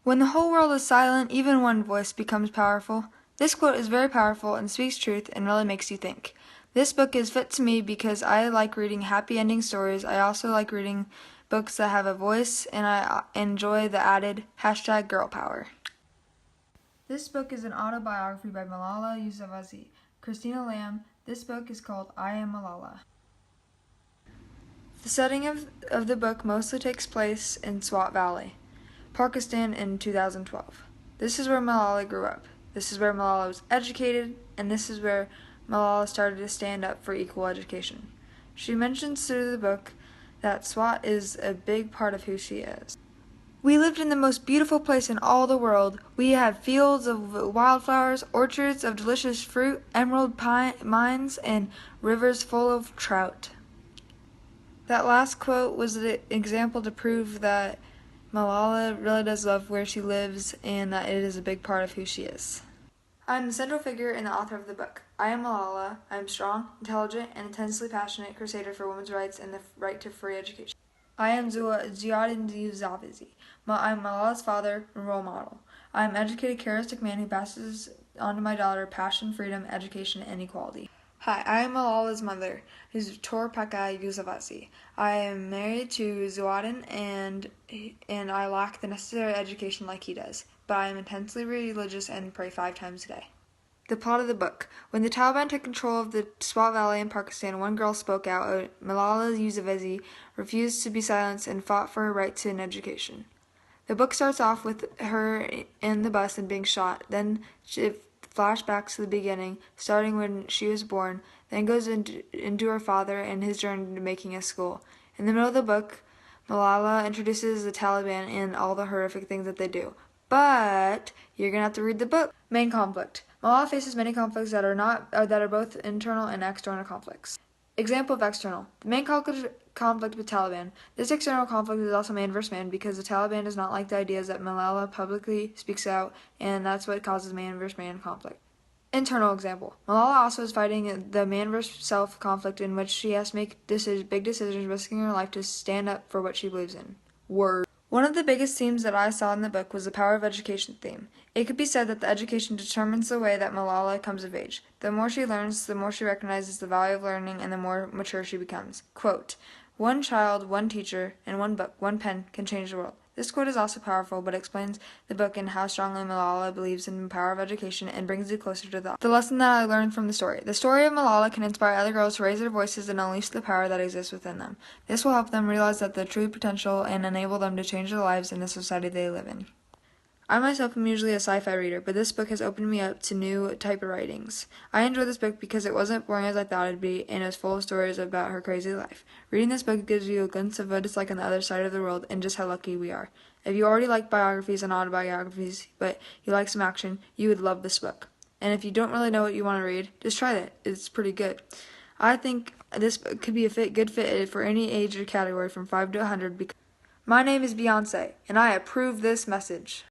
When the whole world is silent, even one voice becomes powerful. This quote is very powerful and speaks truth and really makes you think. This book is fit to me because I like reading happy ending stories. I also like reading books that have a voice, and I enjoy the added #girlpower. This book is an autobiography by Malala Yousafzai. Christina Lamb. This book is called I Am Malala. The setting of the book mostly takes place in Swat Valley, Pakistan in 2012. This is where Malala grew up. This is where Malala was educated, and this is where Malala started to stand up for equal education. She mentions through the book that Swat is a big part of who she is. We lived in the most beautiful place in all the world. We had fields of wildflowers, orchards of delicious fruit, emerald mines, and rivers full of trout. That last quote was an example to prove that Malala really does love where she lives and that it is a big part of who she is. I am the central figure and the author of the book. I am Malala. I am strong, intelligent, and intensely passionate crusader for women's rights and the right to free education. I am Ziauddin Yousafzai. I am Malala's father and role model. I am an educated, charismatic man who passes on to my daughter passion, freedom, education, and equality. Hi, I am Malala's mother, Torpaka Yousafzai. I am married to Ziauddin and I lack the necessary education like he does, but I am intensely religious and pray 5 times a day. The plot of the book. When the Taliban took control of the Swat Valley in Pakistan, one girl spoke out. Malala Yousafzai refused to be silenced and fought for her right to an education. The book starts off with her in the bus and being shot, then it flashbacks to the beginning, starting when she was born, then goes into her father and his journey to making a school. In the middle of the book, Malala introduces the Taliban and all the horrific things that they do. But you're going to have to read the book. Main conflict. Malala faces many conflicts that are both internal and external conflicts. Example of external. The main conflict with Taliban. This external conflict is also man versus man because the Taliban does not like the ideas that Malala publicly speaks out, and that's what causes man versus man conflict. Internal example. Malala also is fighting the man versus self conflict in which she has to make big decisions, risking her life to stand up for what she believes in. Word. One of the biggest themes that I saw in the book was the power of education theme. It could be said that the education determines the way that Malala comes of age. The more she learns, the more she recognizes the value of learning and the more mature she becomes. Quote, "One child, one teacher, and one book, one pen can change the world." This quote is also powerful, but explains the book and how strongly Malala believes in the power of education and brings it closer to the lesson that I learned from the story. The story of Malala can inspire other girls to raise their voices and unleash the power that exists within them. This will help them realize that their true potential and enable them to change their lives in the society they live in. I myself am usually a sci-fi reader, but this book has opened me up to new type of writings. I enjoyed this book because it wasn't boring as I thought it'd be, and it was full of stories about her crazy life. Reading this book gives you a glimpse of what it's like on the other side of the world and just how lucky we are. If you already like biographies and autobiographies, but you like some action, you would love this book. And if you don't really know what you want to read, just try it. It's pretty good. I think this book could be a good fit for any age or category from 5 to 100 because my name is Beyonce, and I approve this message.